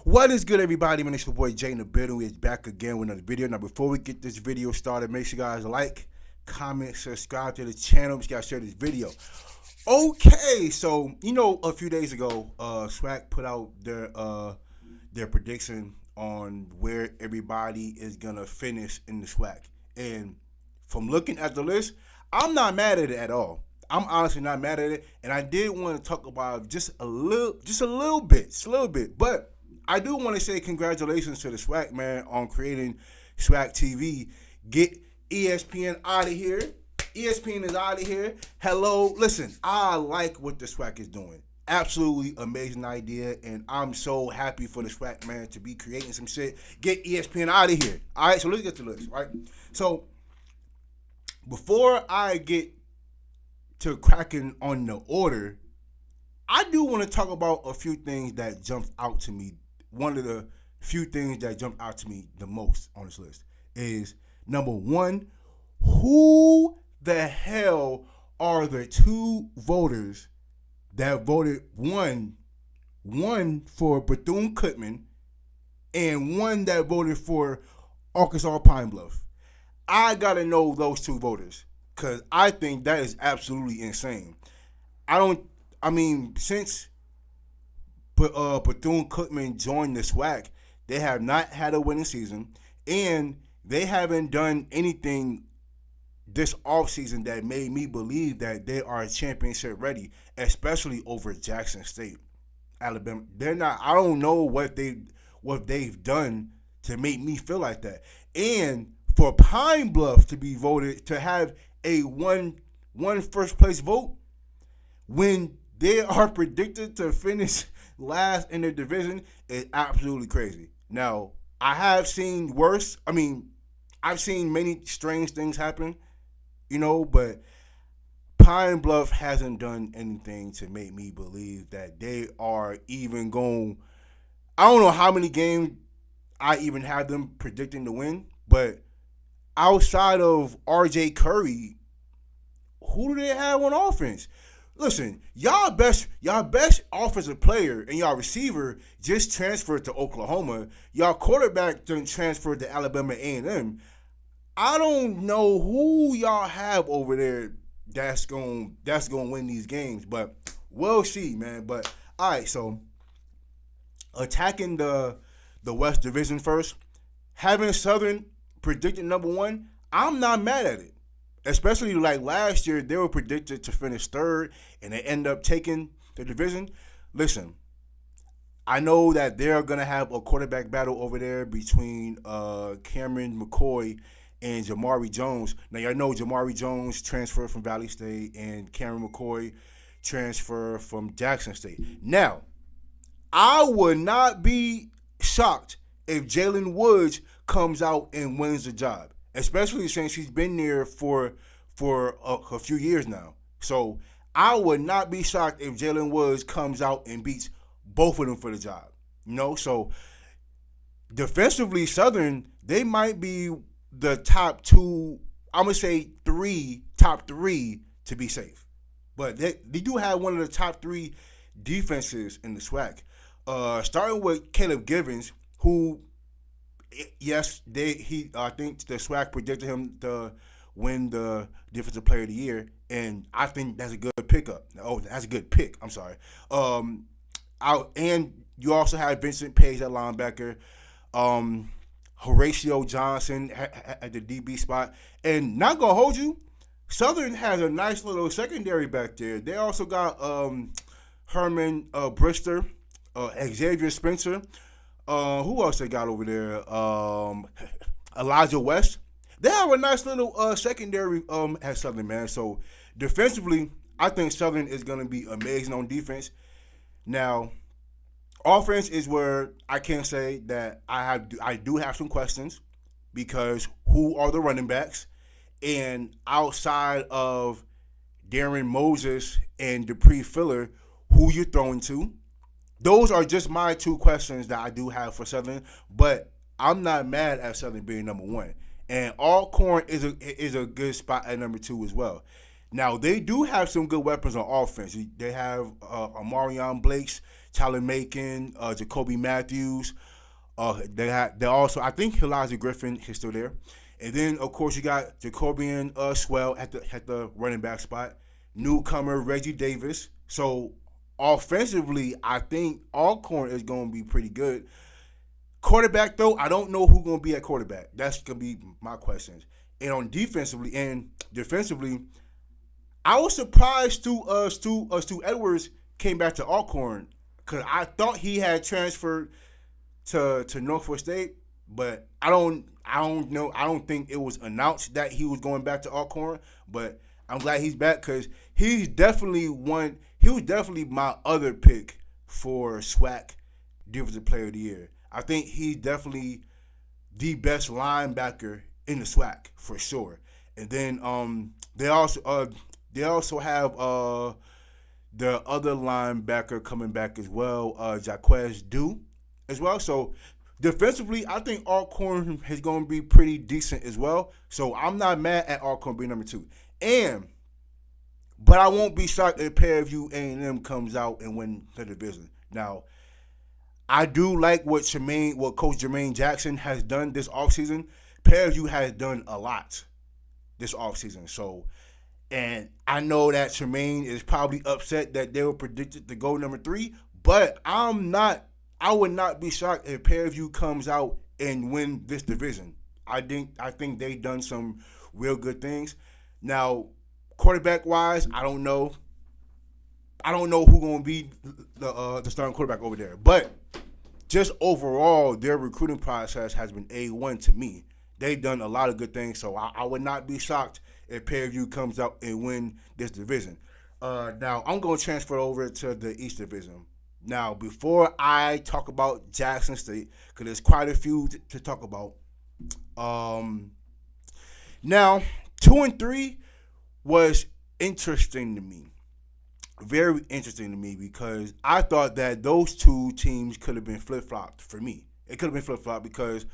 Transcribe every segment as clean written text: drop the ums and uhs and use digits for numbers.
What is good, everybody? My name is your boy Jay in the building. We're back again with another video. Now, before we get this video started, make sure you guys like, comment, subscribe to the channel. You guys share this video. Okay, so a few days ago, SWAC put out their prediction on where everybody is gonna finish in the SWAC. And from looking at the list, I'm not mad at it at all. I'm honestly not mad at it, and I did want to talk about just a little bit. But I do want to say congratulations to the SWAC, man, on creating SWAC TV. Get ESPN out of here. ESPN is out of here. Hello, listen, I like what the SWAC is doing. Absolutely amazing idea, and I'm so happy for the SWAC, man, to be creating some shit. Get ESPN out of here. All right, so let's get to this, right? So before I get to cracking on the order, I do want to talk about a few things that jumped out to me. One of the few things that jumped out to me the most on this list is, number one, who the hell are the two voters that voted one for Bethune-Cookman and one that voted for Arkansas Pine Bluff? I gotta know those two voters, because I think that is absolutely insane. Since Bethune-Cookman joined the SWAC, they have not had a winning season, and they haven't done anything this offseason that made me believe that they are championship ready, especially over Jackson State, Alabama. They're not. I don't know what they've done to make me feel like that. And for Pine Bluff to be voted, to have a one first place vote when they are predicted to finish last in their division, is absolutely crazy. Now, I have seen worse. I've seen many strange things happen, but Pine Bluff hasn't done anything to make me believe that they are even going. I don't know how many games I even have them predicting to win, but outside of R.J. Curry, who do they have on offense? Listen, y'all best offensive player and y'all receiver just transferred to Oklahoma. Y'all quarterback done transferred to Alabama A&M. I don't know who y'all have over there that's going win these games, but we'll see, man. But all right, so attacking the West Division first, having Southern predicted number one, I'm not mad at it. Especially like last year, they were predicted to finish third, and they end up taking the division. Listen, I know that they're going to have a quarterback battle over there between Cameron McCoy and Jamari Jones. Now, y'all know Jamari Jones transferred from Valley State, and Cameron McCoy transferred from Jackson State. Now, I would not be shocked if Jalen Woods comes out and wins the job, especially since he's been there for a few years now. So I would not be shocked if Jalen Woods comes out and beats both of them for the job. So defensively, Southern, they might be the top two, I'm going to say top three to be safe. But they do have one of the top three defenses in the SWAC. Starting with Caleb Givens, who, yes, I think the SWAC predicted him to win the Defensive Player of the Year, and I think that's a good pickup. Oh, that's a good pick. I'm sorry. And you also have Vincent Page at linebacker, Horatio Johnson at the DB spot, and not gonna hold you, Southern has a nice little secondary back there. They also got Herman Brister, Xavier Spencer. Who else they got over there? Elijah West. They have a nice little secondary at Southern, man. So defensively, I think Southern is going to be amazing on defense. Now, offense is where I can say that I do have some questions, because who are the running backs? And outside of Darren Moses and Dupree Filler, who you throwing to? Those are just my two questions that I do have for Southern, but I'm not mad at Southern being number one. And Alcorn is a good spot at number two as well. Now they do have some good weapons on offense. They have Amarion Blakes, Tyler Macon, Jacoby Matthews. They also, I think Elijah Griffin is still there, and then of course you got Jacobian Swell at the running back spot. Newcomer Reggie Davis. So offensively, I think Alcorn is going to be pretty good. Quarterback though, I don't know who's going to be at quarterback. That's going to be my questions. And on defensively and defensively, I was surprised Stu Edwards came back to Alcorn because I thought he had transferred to Norfolk State, but I don't know. I don't think it was announced that he was going back to Alcorn, but I'm glad he's back because he was definitely my other pick for SWAC Defensive Player of the Year. I think he's definitely the best linebacker in the SWAC for sure. And then they also have the other linebacker coming back as well, Jaquez Dew as well. So defensively, I think Alcorn is going to be pretty decent as well. So I'm not mad at Alcorn being number 2. But I won't be shocked if Fairview A&M comes out and win the division. Now, I do like what Coach Jermaine Jackson has done this offseason. Fairview has done a lot this offseason. So, and I know that Jermaine is probably upset that they were predicted to go number 3, but I would not be shocked if Fairview comes out and win this division. I think they've done some real good things. Now, quarterback wise, I don't know. I don't know who's going to be the starting quarterback over there. But just overall, their recruiting process has been A1 to me. They've done a lot of good things, so I would not be shocked if Fairview comes out and win this division. Now, I'm going to transfer over to the East Division. Now, before I talk about Jackson State, because there's quite a few to talk about. Now, 2 and 3 was interesting to me. Very interesting to me because I thought that those two teams could have been flip-flopped for me. It could have been flip-flopped because,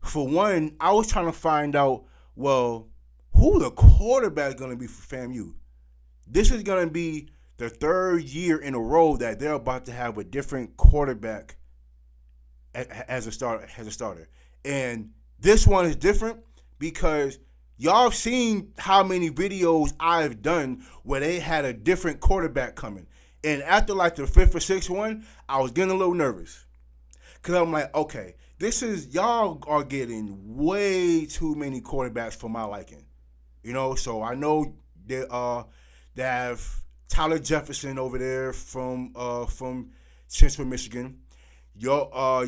for one, I was trying to find out, well, who the quarterback is going to be for FAMU. This is going to be the 3rd year in a row that they're about to have a different quarterback as a starter. And this one is different because y'all have seen how many videos I've done where they had a different quarterback coming. And after like the 5th or 6th one, I was getting a little nervous. Because I'm like, okay, y'all are getting way too many quarterbacks for my liking. You know, so I know they have Tyler Jefferson over there from Central Michigan. You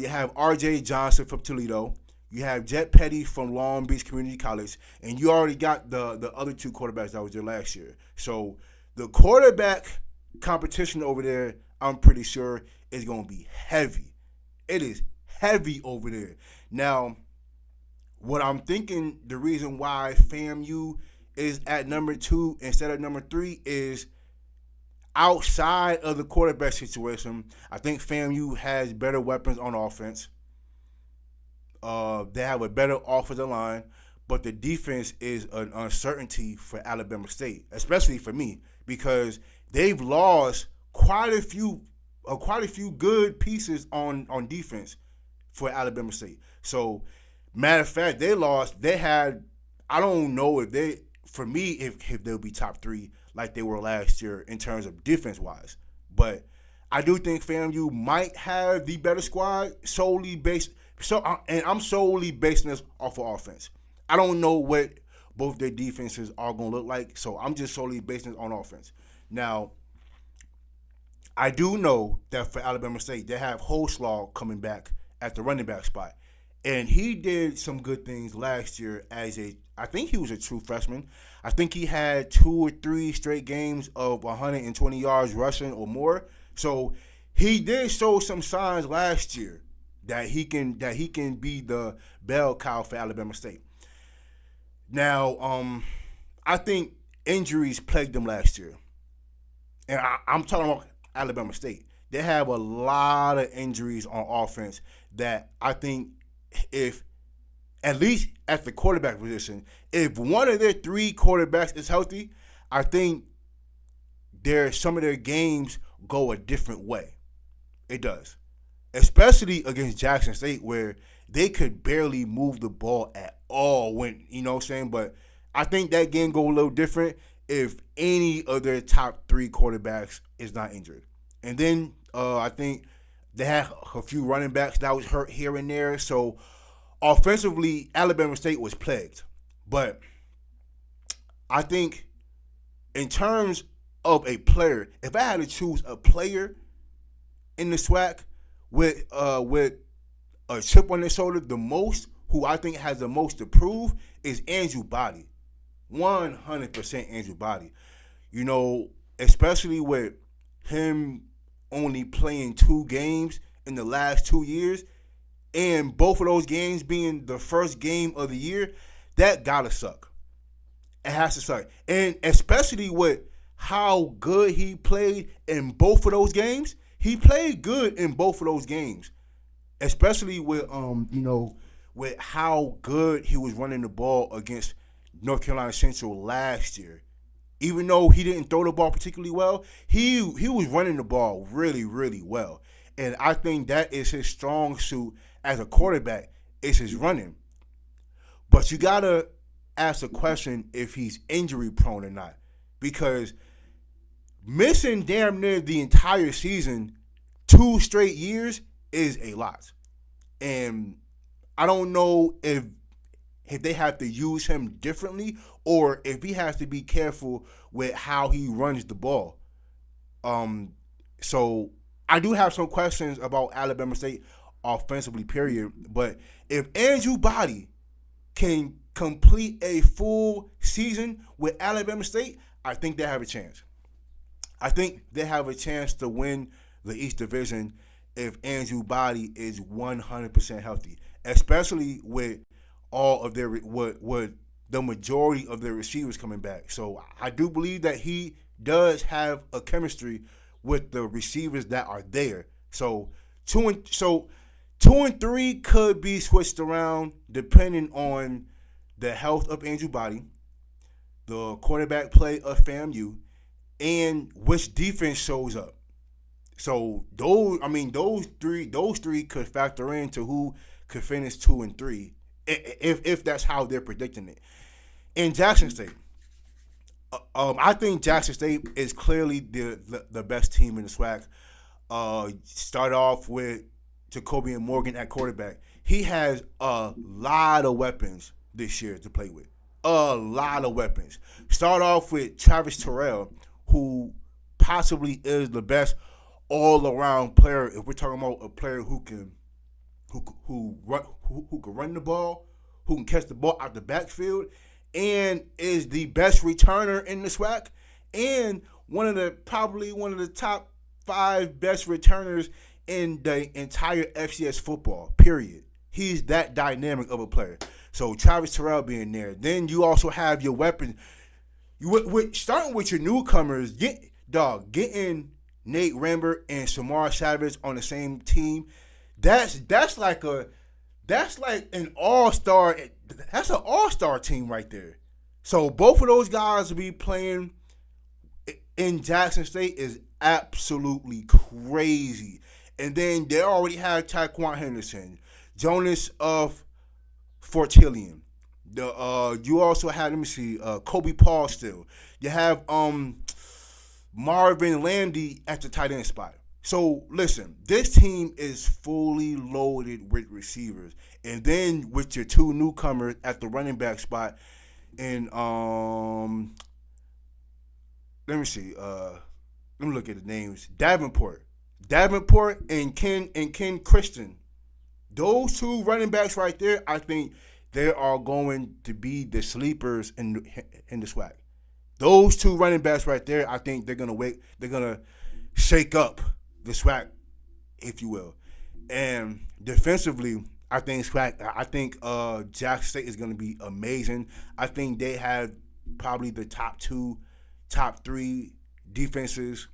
have R.J. Johnson from Toledo. You have Jet Petty from Long Beach Community College, and you already got the other 2 quarterbacks that was there last year. So the quarterback competition over there, I'm pretty sure, is going to be heavy. It is heavy over there. Now, what I'm thinking, the reason why FAMU is at number 2 instead of number 3 is outside of the quarterback situation. I think FAMU has better weapons on offense. They have a better offensive line, but the defense is an uncertainty for Alabama State, especially for me, because they've lost quite a few good pieces on defense for Alabama State. So, matter of fact, I don't know if they'll be top 3 like they were last year in terms of defense wise, but I do think FAMU might have the better squad and I'm solely basing this off of offense. I don't know what both their defenses are going to look like, so I'm just solely basing it on offense. Now, I do know that for Alabama State, they have Holslaw coming back at the running back spot. And he did some good things last year I think he was a true freshman. I think he had 2 or 3 straight games of 120 yards rushing or more. So he did show some signs last year that he can be the bell cow for Alabama State. Now, I think injuries plagued them last year. And I'm talking about Alabama State. They have a lot of injuries on offense that I think if, at least at the quarterback position, if one of their 3 quarterbacks is healthy, I think some of their games go a different way. It does. Especially against Jackson State, where they could barely move the ball at all when, you know what I'm saying? But I think that game go a little different if any of their top 3 quarterbacks is not injured. And then I think they had a few running backs that was hurt here and there. So offensively, Alabama State was plagued. But I think in terms of a player, if I had to choose a player in the SWAC with a chip on their shoulder, the most, who I think has the most to prove, is Andrew Body. 100% Andrew Body. You know, especially with him only playing 2 games in the last 2 years, and both of those games being the first game of the year, that gotta suck. It has to suck. And especially with how good he played in both of those games, he played good in both of those games. Especially with with how good he was running the ball against North Carolina Central last year. Even though he didn't throw the ball particularly well, he was running the ball really, really well. And I think that is his strong suit as a quarterback, is his running. But you gotta ask the question if he's injury prone or not. Because missing damn near the entire season, 2 straight years, is a lot. And I don't know if they have to use him differently or if he has to be careful with how he runs the ball. So I do have some questions about Alabama State offensively, period. But if Andrew Body can complete a full season with Alabama State, I think they have a chance. I think they have a chance to win the East Division if Andrew Body is 100% healthy, especially with all of the majority of their receivers coming back. So I do believe that he does have a chemistry with the receivers that are there. So 2 and 3 could be switched around depending on the health of Andrew Body, the quarterback play of FAMU, and which defense shows up. So those three could factor into who could finish 2 and 3 if that's how they're predicting it. In Jackson State, I think Jackson State is clearly the best team in the SWAC. Start off with Jacobian Morgan at quarterback. He has a lot of weapons this year to play with. A lot of weapons. Start off with Travis Terrell, who possibly is the best all-around player. If we're talking about a player who can run the ball, who can catch the ball out the backfield, and is the best returner in the SWAC, and probably one of the top 5 best returners in the entire FCS football, period. He's that dynamic of a player. So Travis Terrell being there. Then you also have your weapons. Starting with your newcomers, getting Nate Rambert and Samar Savage on the same team, that's like an all-star. That's an all-star team right there. So both of those guys to be playing in Jackson State is absolutely crazy. And then they already have Taquan Henderson, Jonas of Fortillion. You also have, Kobe Paul still. You have Marvin Landy at the tight end spot. So listen, this team is fully loaded with receivers, and then with your 2 newcomers at the running back spot, and let me look at the names. Davenport, and Ken Christian. Those 2 running backs right there, I think they are going to be the sleepers in the SWAC. Those 2 running backs right there, I think they're gonna shake up the SWAC, if you will. And defensively, I think Jackson State is gonna be amazing. I think they have probably the top 3 defenses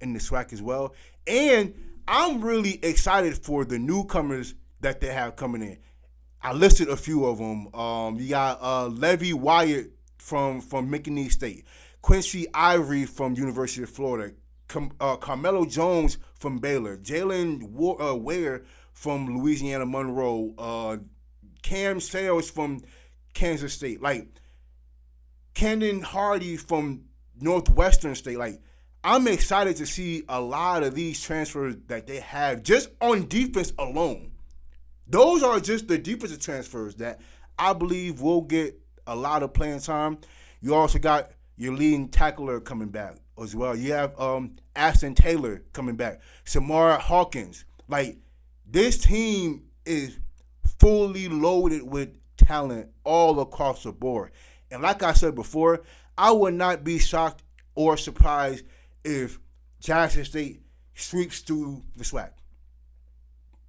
in the SWAC as well. And I'm really excited for the newcomers that they have coming in. I listed a few of them. You got Levy Wyatt from McKinney State, Quincy Ivory from University of Florida, Carmelo Jones from Baylor, Jalen Ware from Louisiana Monroe, Cam Sales from Kansas State, like Kendon Hardy from Northwestern State. Like, I'm excited to see a lot of these transfers that they have just on defense alone. Those are just the defensive transfers that I believe will get a lot of playing time. You also got your leading tackler coming back as well. You have Ashton Taylor coming back, Samara Hawkins. Like, this team is fully loaded with talent all across the board. And like I said before, I would not be shocked or surprised if Jackson State sweeps through the SWAC.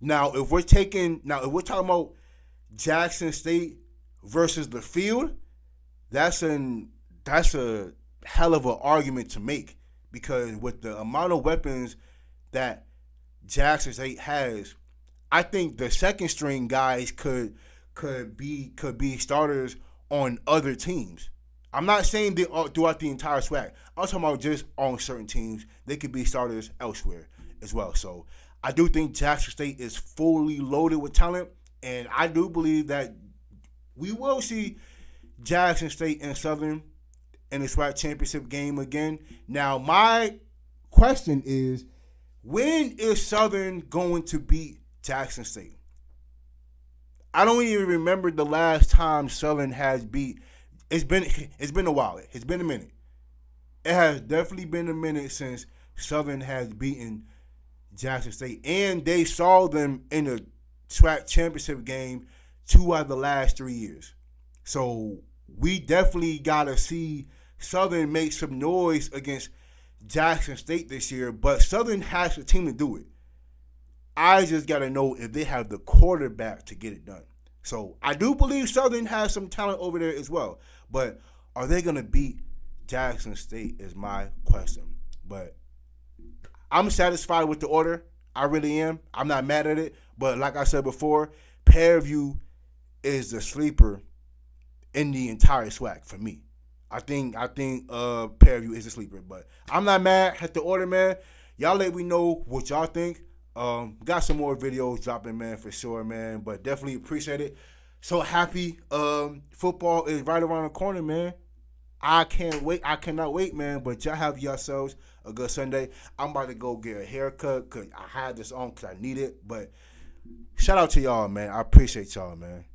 Now, if we're talking about Jackson State versus the field, that's a hell of an argument to make, because with the amount of weapons that Jackson State has, I think the second string guys could be starters on other teams. I'm not saying they are throughout the entire SWAC. I'm talking about just on certain teams. They could be starters elsewhere as well. So I do think Jackson State is fully loaded with talent, and I do believe that we will see Jackson State and Southern in the SWAC championship game again. Now, my question is, when is Southern going to beat Jackson State? I don't even remember the last time Southern has beat. It's been a while. It's been a minute. It has definitely been a minute since Southern has beaten Jackson State, and they saw them in the SWAC championship game 2 out of the last 3 years. So we definitely gotta see Southern make some noise against Jackson State this year. But Southern has the team to do it. I just gotta know if they have the quarterback to get it done. So I do believe Southern has some talent over there as well. But are they gonna beat Jackson State is my question. But I'm satisfied with the order. I really am. I'm not mad at it. But like I said before, Fairview is the sleeper in the entire SWAC for me. I think Fairview is a sleeper. But I'm not mad at the order, man. Y'all let me know what y'all think. Got some more videos dropping, man, for sure, man. But definitely appreciate it. So happy. Football is right around the corner, man. I can't wait. I cannot wait, man. But y'all have yourselves a good Sunday. I'm about to go get a haircut because I had this on because I need it. But shout out to y'all, man. I appreciate y'all, man.